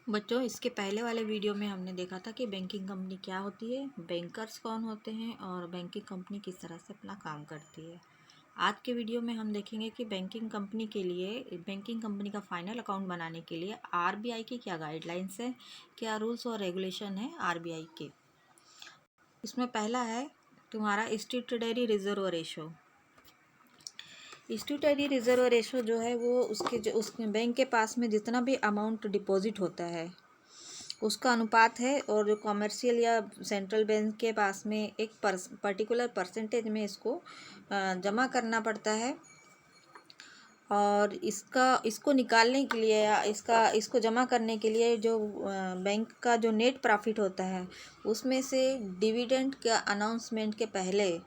बच्चों, इसके पहले वाले वीडियो में हमने देखा था कि बैंकिंग कंपनी क्या होती है, बैंकर्स कौन होते हैं और बैंकिंग कंपनी किस तरह से अपना काम करती है। आज के वीडियो में हम देखेंगे कि बैंकिंग कंपनी के लिए, बैंकिंग कंपनी का फाइनल अकाउंट बनाने के लिए आरबीआई की क्या गाइडलाइंस है, क्या रूल्स और रेगुलेशन है आरबीआई के। इसमें पहला है तुम्हारा statutory reserve ratio. Statutory reserve ratio जो है वो उस बैंक के पास में जितना भी अमाउंट डिपॉजिट होता है उसका अनुपात है, और जो कॉमर्शियल या सेंट्रल बैंक के पास में एक पर्टिकुलर परसेंटेज में इसको जमा करना पड़ता है। और इसको निकालने के लिए या इसको जमा करने के लिए जो बैंक का जो नेट प्रॉफिट होता है उसमें से डिविडेंड का अनाउंसमेंट के पहले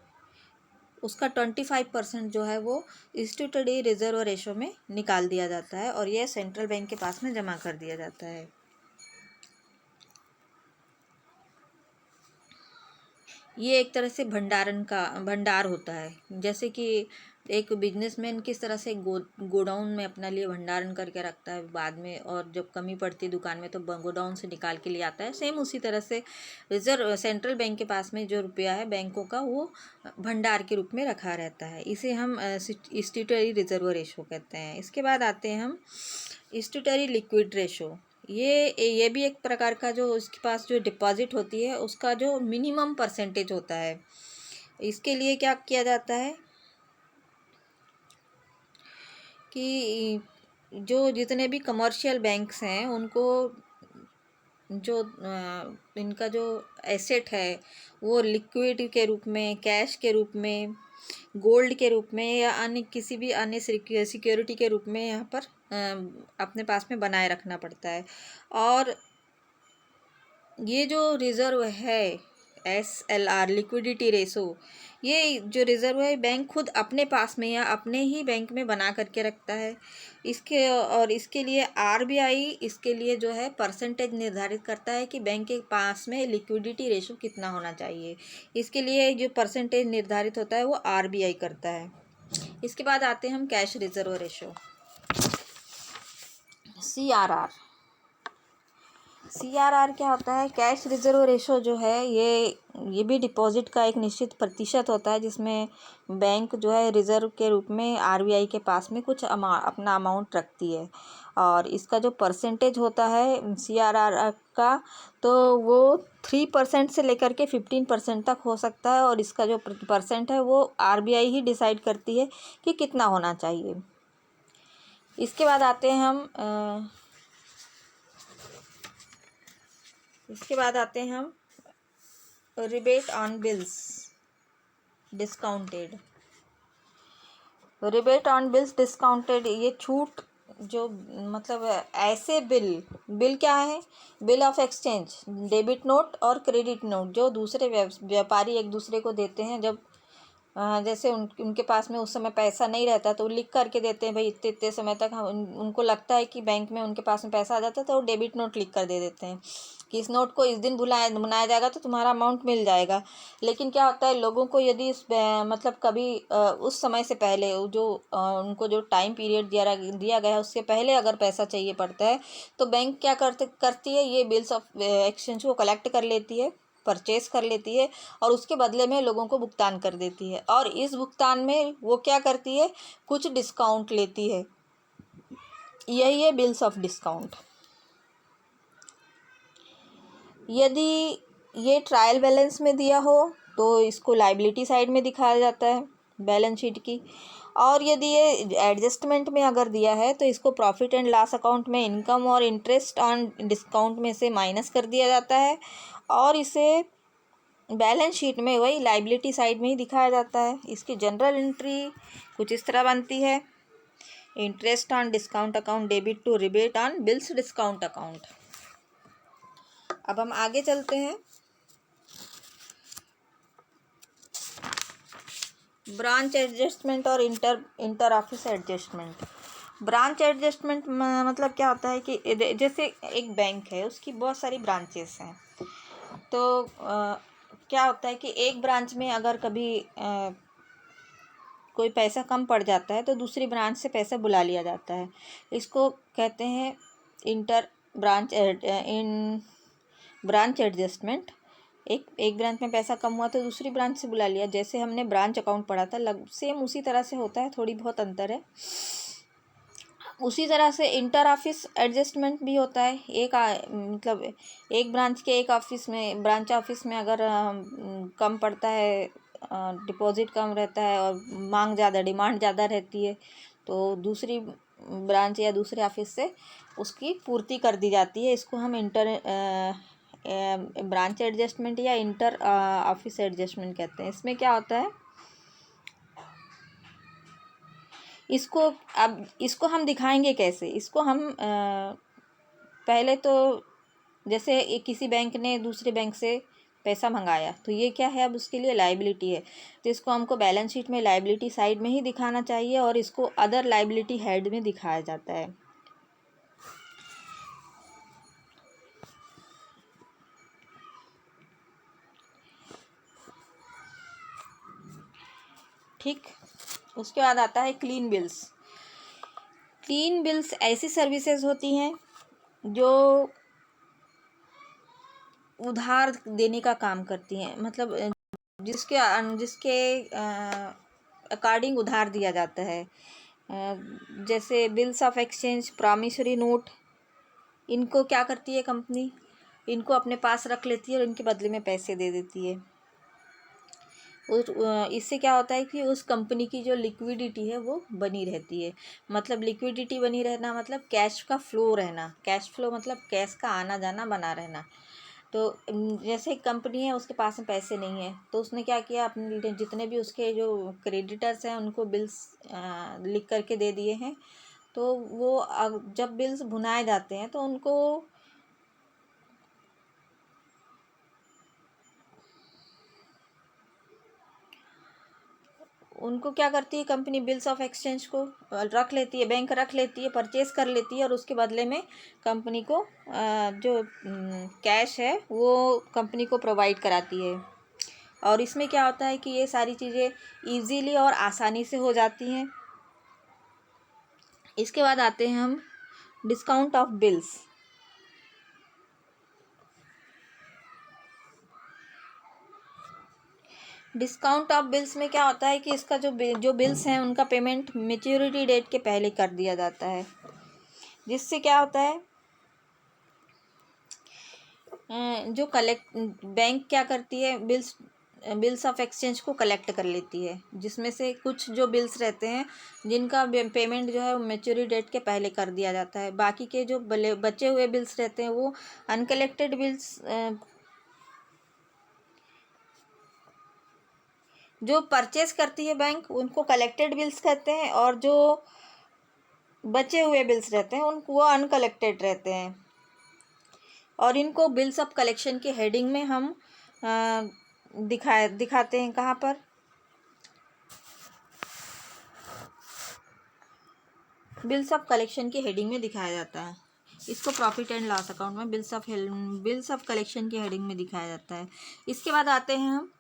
उसका 25% जो है वो स्टैट्यूटरी रिजर्व रेशो में निकाल दिया जाता है और यह सेंट्रल बैंक के पास में जमा कर दिया जाता है। ये एक तरह से भंडार होता है। जैसे कि एक बिजनेसमैन किस तरह से गोडाउन में अपना लिए भंडारण करके रखता है बाद में, और जब कमी पड़ती है दुकान में तो गोडाउन से निकाल के लिए आता है, सेम उसी तरह से रिजर्व सेंट्रल बैंक के पास में जो रुपया है बैंकों का वो भंडार के रूप में रखा रहता है। इसे हम स्टैट्यूटरी रिजर्व रेशो कहते हैं। इसके बाद आते हैं हम स्टैट्यूटरी लिक्विड रेशो। ये भी एक प्रकार का जो उसके पास जो डिपॉजिट होती है उसका जो मिनिमम परसेंटेज होता है। इसके लिए क्या किया जाता है कि जो जितने भी कमर्शियल बैंक्स हैं उनको जो इनका जो एसेट है वो लिक्विड के रूप में, कैश के रूप में, गोल्ड के रूप में या अन्य किसी भी अन्य सिक्योरिटी के रूप में यहाँ पर अपने पास में बनाए रखना पड़ता है। और ये जो रिज़र्व है SLR लिक्विडिटी रेशो, ये जो रिज़र्व है बैंक खुद अपने पास में या अपने ही बैंक में बना करके रखता है। इसके लिए आरबीआई इसके लिए जो है परसेंटेज निर्धारित करता है कि बैंक के पास में लिक्विडिटी रेशो कितना होना चाहिए। इसके लिए जो परसेंटेज निर्धारित होता है वो आरबीआई करता है। इसके बाद आते हैं हम कैश रिजर्व रेशो, CRR क्या होता है। कैश रिजर्व रेशो जो है ये भी डिपॉजिट का एक निश्चित प्रतिशत होता है जिसमें बैंक जो है रिजर्व के रूप में आरबीआई के पास में कुछ अपना अमाउंट रखती है। और इसका जो परसेंटेज होता है CRR का, तो वो 3% से लेकर के 15% तक हो सकता है, और इसका जो परसेंट है वो आरबीआई ही डिसाइड करती है कि कितना होना चाहिए। इसके बाद आते हैं हम रिबेट ऑन बिल्स डिस्काउंटेड। ये छूट जो मतलब ऐसे बिल क्या है, bill of exchange, debit note और क्रेडिट नोट जो दूसरे व्यापारी एक दूसरे को देते हैं। जब जैसे उनके पास में उस समय पैसा नहीं रहता तो वो लिख करके देते हैं, भाई इतने इतने समय तक उनको लगता है कि बैंक में उनके पास में पैसा आ जाता है तो वो डेबिट नोट लिख कर दे देते हैं कि इस नोट को इस दिन बनाया जाएगा तो तुम्हारा अमाउंट मिल जाएगा। लेकिन क्या होता है, लोगों को यदि मतलब कभी उस समय से पहले जो उनको जो टाइम पीरियड दिया गया है उससे पहले अगर पैसा चाहिए पड़ता है तो बैंक क्या करती है, ये बिल्स ऑफ एक्सचेंज को कलेक्ट कर लेती है, परचेस कर लेती है और उसके बदले में लोगों को भुगतान कर देती है। और इस भुगतान में वो क्या करती है, कुछ डिस्काउंट लेती है। यही है बिल्स ऑफ डिस्काउंट। यदि ये ट्रायल बैलेंस में दिया हो तो इसको लाइबिलिटी साइड में दिखाया जाता है बैलेंस शीट की, और यदि ये एडजस्टमेंट में अगर दिया है तो इसको प्रॉफिट एंड लॉस अकाउंट में इनकम और इंटरेस्ट ऑन डिस्काउंट में से माइनस कर दिया जाता है, और इसे बैलेंस शीट में वही लाइबिलिटी साइड में ही दिखाया जाता है। इसकी जनरल एंट्री कुछ इस तरह बनती है, interest on discount account debit to rebate on bills discount account. अब हम आगे चलते हैं। ब्रांच एडजस्टमेंट और inter office adjustment. Branch adjustment मतलब क्या होता है कि जैसे एक बैंक है, उसकी बहुत सारी ब्रांचेस हैं, तो क्या होता है कि एक ब्रांच में अगर कभी कोई पैसा कम पड़ जाता है तो दूसरी ब्रांच से पैसा बुला लिया जाता है। इसको कहते हैं इंटर ब्रांच एडजस्टमेंट, एक ब्रांच में पैसा कम हुआ तो दूसरी ब्रांच से बुला लिया, जैसे हमने ब्रांच अकाउंट पढ़ा था सेम उसी तरह से होता है, थोड़ी बहुत अंतर है। उसी तरह से इंटर ऑफिस एडजस्टमेंट भी होता है। मतलब एक ब्रांच के एक ऑफिस में, ब्रांच ऑफिस में अगर कम पड़ता है, डिपॉजिट कम रहता है और मांग ज़्यादा, डिमांड ज़्यादा रहती है, तो दूसरी ब्रांच या दूसरे ऑफिस से उसकी पूर्ति कर दी जाती है। इसको हम ब्रांच एडजस्टमेंट या इंटर ऑफिस एडजस्टमेंट कहते हैं। इसमें क्या होता है, इसको हम दिखाएंगे कैसे। इसको हम पहले तो जैसे किसी बैंक ने दूसरे बैंक से पैसा मंगाया, तो ये क्या है, अब उसके लिए लाइबिलिटी है, तो इसको हमको बैलेंस शीट में लाइबिलिटी साइड में ही दिखाना चाहिए और इसको अदर लाइबिलिटी हेड में दिखाया जाता है। ठीक, उसके बाद आता है क्लीन बिल्स। क्लीन बिल्स ऐसी सर्विसेज होती हैं जो उधार देने का काम करती हैं, मतलब जिसके अकॉर्डिंग उधार दिया जाता है। जैसे bills of exchange, promissory note, इनको क्या करती है कंपनी, इनको अपने पास रख लेती है और इनके बदले में पैसे दे देती है। इससे क्या होता है कि उस कंपनी की जो लिक्विडिटी है वो बनी रहती है। मतलब लिक्विडिटी बनी रहना मतलब कैश का फ्लो रहना, कैश फ्लो मतलब कैश का आना जाना बना रहना। तो जैसे एक कंपनी है, उसके पास में पैसे नहीं है, तो उसने क्या किया, अपने जितने भी उसके जो क्रेडिटर्स हैं उनको बिल्स लिख करके दे दिए हैं। तो वो जब बिल्स भुनाए जाते हैं तो उनको क्या करती है कंपनी, बिल्स ऑफ एक्सचेंज को रख लेती है, बैंक रख लेती है, परचेज कर लेती है और उसके बदले में कंपनी को जो कैश है वो कंपनी को प्रोवाइड कराती है। और इसमें क्या होता है कि ये सारी चीज़ें इजीली और आसानी से हो जाती हैं। इसके बाद आते हैं हम discount of bills. Discount of bills में क्या होता है कि इसका जो बिल्स हैं उनका पेमेंट मैच्योरिटी डेट के पहले कर दिया जाता है, जिससे क्या होता है, जो बैंक क्या करती है, बिल्स ऑफ एक्सचेंज को कलेक्ट कर लेती है, जिसमें से कुछ जो बिल्स रहते हैं जिनका पेमेंट जो है वो मैच्योरिटी डेट के पहले कर दिया जाता है। बाकी के जो बचे हुए बिल्स रहते हैं वो अनकलेक्टेड बिल्स, जो परचेस करती है बैंक उनको कलेक्टेड बिल्स कहते हैं, और जो बचे हुए बिल्स रहते हैं उनको वो अनकलेक्टेड रहते हैं। और इनको बिल्स ऑफ कलेक्शन के हेडिंग में हम दिखाते हैं। कहाँ पर, बिल्स ऑफ कलेक्शन के हेडिंग में दिखाया जाता है। इसको प्रॉफिट एंड लॉस अकाउंट में बिल्स ऑफ कलेक्शन के हेडिंग में दिखाया जाता है। इसके बाद आते हैं हम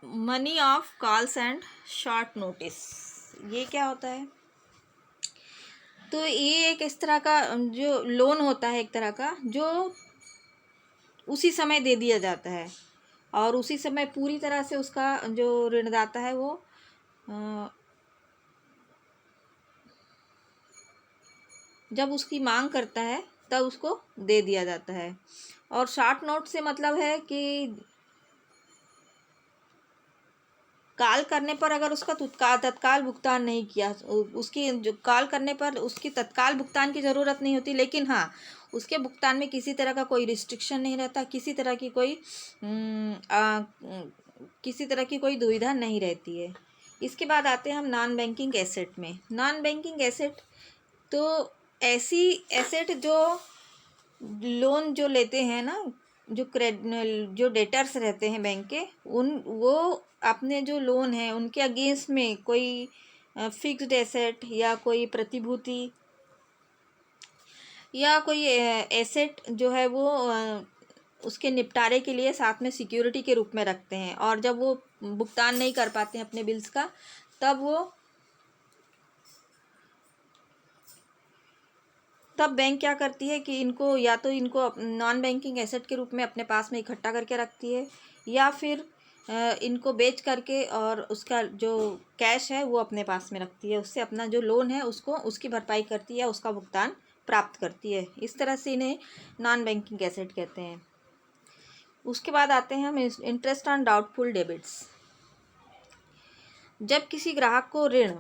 money of calls and short notice. ये क्या होता है, तो ये एक इस तरह का जो लोन होता है, एक तरह का जो उसी समय दे दिया जाता है और उसी समय पूरी तरह से उसका जो ऋणदाता है वो जब उसकी मांग करता है तब उसको दे दिया जाता है। और शॉर्ट नोट से मतलब है कि कॉल करने पर अगर उसका तत्काल भुगतान नहीं किया, उसकी जो कॉल करने पर उसकी तत्काल भुगतान की ज़रूरत नहीं होती, लेकिन हाँ उसके भुगतान में किसी तरह का कोई रिस्ट्रिक्शन नहीं रहता, किसी तरह की कोई दुविधा नहीं रहती है। इसके बाद आते हैं हम नॉन बैंकिंग एसेट में। नॉन बैंकिंग एसेट तो ऐसी एसेट जो लोन जो लेते हैं ना, जो डेटर्स रहते हैं बैंक के, वो अपने जो लोन है उनके अगेंस्ट में कोई फिक्स्ड एसेट या कोई प्रतिभूति या कोई एसेट जो है वो उसके निपटारे के लिए साथ में सिक्योरिटी के रूप में रखते हैं। और जब वो भुगतान नहीं कर पाते हैं अपने बिल्स का, तब वो तब बैंक क्या करती है कि इनको या तो इनको नॉन बैंकिंग एसेट के रूप में अपने पास में इकट्ठा करके रखती है, या फिर इनको बेच करके और उसका जो कैश है वो अपने पास में रखती है, उससे अपना जो लोन है उसको उसकी भरपाई करती है, उसका भुगतान प्राप्त करती है। इस तरह से इन्हें नॉन बैंकिंग एसेट कहते हैं। उसके बाद आते हैं हम इंटरेस्ट ऑन डाउटफुल डेबिट्स। जब किसी ग्राहक को ऋण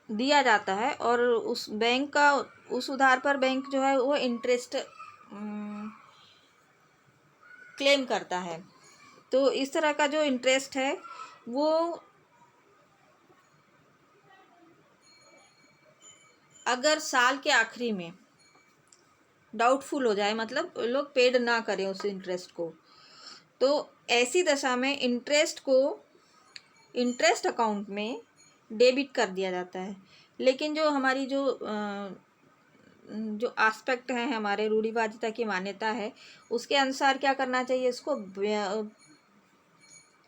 दिया जाता है और उस बैंक का उस उधार पर बैंक जो है वो इंटरेस्ट क्लेम करता है, तो इस तरह का जो इंटरेस्ट है वो अगर साल के आखिरी में डाउटफुल हो जाए, मतलब लोग पेड ना करें उस इंटरेस्ट को, तो ऐसी दशा में इंटरेस्ट को इंटरेस्ट अकाउंट में डेबिट कर दिया जाता है। लेकिन जो हमारी जो एस्पेक्ट है, हमारे रूढ़िवादिता की मान्यता है, उसके अनुसार क्या करना चाहिए,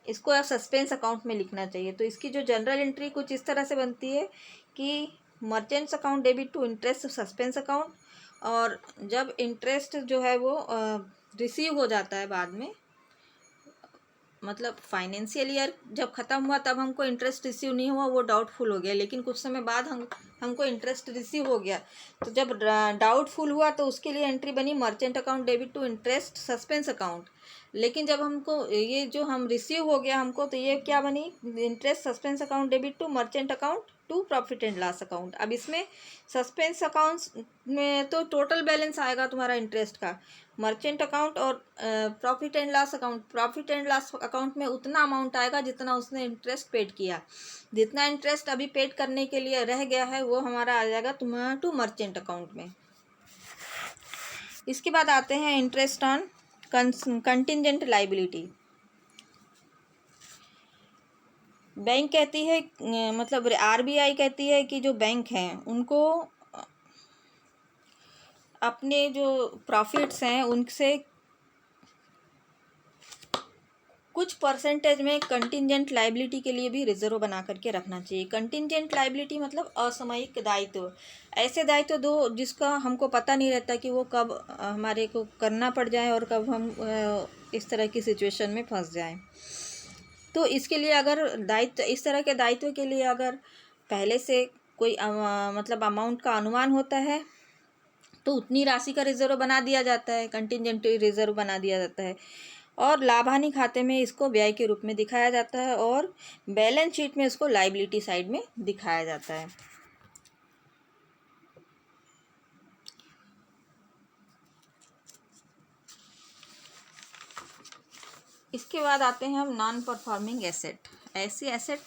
इसको सस्पेंस अकाउंट में लिखना चाहिए। तो इसकी जो जनरल एंट्री कुछ इस तरह से बनती है कि merchants account debit to interest suspense account, और जब इंटरेस्ट जो है वो रिसीव हो जाता है बाद में, मतलब फाइनेंशियल ईयर जब ख़त्म हुआ तब हमको इंटरेस्ट रिसीव नहीं हुआ, वो डाउटफुल हो गया, लेकिन कुछ समय बाद हमको इंटरेस्ट रिसीव हो गया, तो जब डाउटफुल हुआ तो उसके लिए एंट्री बनी merchant account debit to interest suspense account. लेकिन जब हमको ये जो हम रिसीव हो गया हमको, तो ये क्या बनी, interest suspense account debit to merchant account to profit and loss account. अब इसमें सस्पेंस अकाउंट्स में तो टोटल बैलेंस आएगा तुम्हारा इंटरेस्ट का, मर्चेंट अकाउंट और प्रॉफिट एंड लॉस अकाउंट में उतना अमाउंट आएगा जितना उसने इंटरेस्ट पेड किया। जितना इंटरेस्ट अभी पेड करने के लिए रह गया है वो हमारा आ जाएगा तुम्हारा टू मर्चेंट अकाउंट में। इसके बाद आते हैं interest on contingent liability. Bank कहती है, मतलब आरबीआई कहती है कि जो बैंक हैं उनको अपने जो प्रॉफिट्स हैं उनसे कुछ परसेंटेज में कंटिंजेंट लाइबिलिटी के लिए भी रिजर्व बना करके रखना चाहिए। कंटिंजेंट लाइबिलिटी मतलब असामयिक दायित्व, ऐसे दायित्व दो जिसका हमको पता नहीं रहता कि वो कब हमारे को करना पड़ जाए और कब हम इस तरह की सिचुएशन में फंस जाएं। तो इसके लिए अगर दायित्व, इस तरह के दायित्व के लिए अगर पहले से कोई मतलब अमाउंट का अनुमान होता है तो उतनी राशि का रिजर्व बना दिया जाता है, कंटिंजेंट रिजर्व बना दिया जाता है, और लाभ हानि खाते में इसको व्यय के रूप में दिखाया जाता है और बैलेंस शीट में इसको लाइबिलिटी साइड में दिखाया जाता है। इसके बाद आते हैं हम नॉन परफॉर्मिंग एसेट। ऐसी एसेट,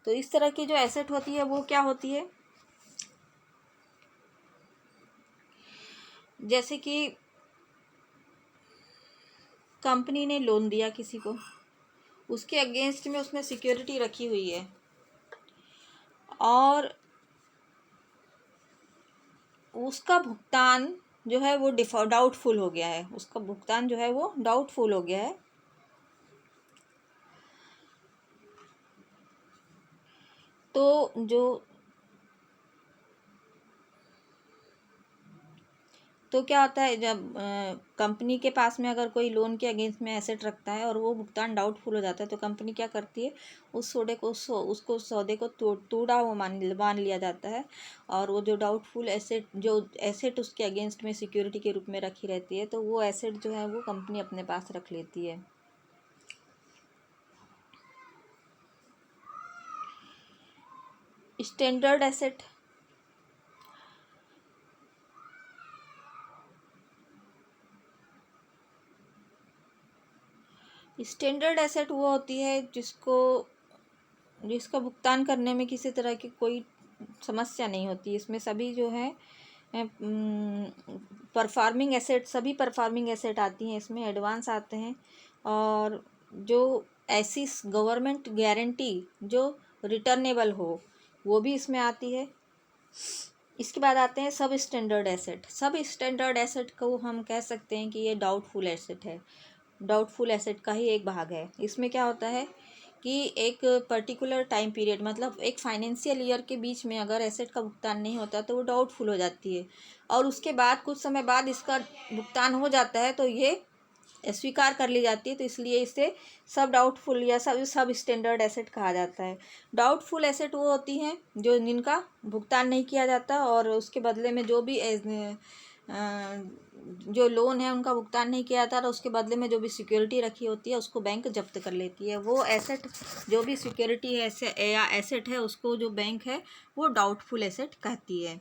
तो इस तरह की जो एसेट होती है वो क्या होती है, जैसे कि कंपनी ने लोन दिया किसी को, उसके अगेंस्ट में उसने सिक्योरिटी रखी हुई है और उसका भुगतान जो है वो डाउटफुल हो गया है, उसका भुगतान जो है वो डाउटफुल हो गया है। तो क्या होता है, जब कंपनी के पास में अगर कोई लोन के अगेंस्ट में एसेट रखता है और वो भुगतान डाउटफुल हो जाता है, तो कंपनी क्या करती है, उस सौदे को टूटा हुआ मान लिया जाता है, और वो जो डाउटफुल एसेट उसके अगेंस्ट में सिक्योरिटी के रूप में रखी रहती है, तो वो एसेट जो है वो कंपनी अपने पास रख लेती है। स्टैंडर्ड एसेट, स्टैंडर्ड एसेट वो होती है जिसका भुगतान करने में किसी तरह की कोई समस्या नहीं होती। इसमें सभी जो है परफॉर्मिंग एसेट, सभी परफॉर्मिंग एसेट आती हैं, इसमें एडवांस आते हैं, और जो ऐसी गवर्नमेंट गारंटी जो रिटर्नेबल हो वो भी इसमें आती है। इसके बाद आते हैं सब स्टैंडर्ड एसेट। सब स्टैंडर्ड एसेट को हम कह सकते हैं कि ये डाउटफुल एसेट है, डाउटफुल एसेट का ही एक भाग है। इसमें क्या होता है कि एक पर्टिकुलर टाइम पीरियड मतलब एक फाइनेंशियल ईयर के बीच में अगर एसेट का भुगतान नहीं होता तो वो डाउटफुल हो जाती है, और उसके बाद कुछ समय बाद इसका भुगतान हो जाता है तो ये स्वीकार कर ली जाती है। तो इसलिए इसे सब डाउटफुल या सब स्टैंडर्ड एसेट कहा जाता है। डाउटफुल एसेट वो होती हैं जो जिनका भुगतान नहीं किया जाता और उसके बदले में जो भी जो लोन है उनका भुगतान नहीं किया जाता और उसके बदले में जो भी सिक्योरिटी रखी होती है उसको बैंक जब्त कर लेती है। वो एसेट जो भी सिक्योरिटी है या एसेट है उसको जो बैंक है वो डाउटफुल एसेट कहती है।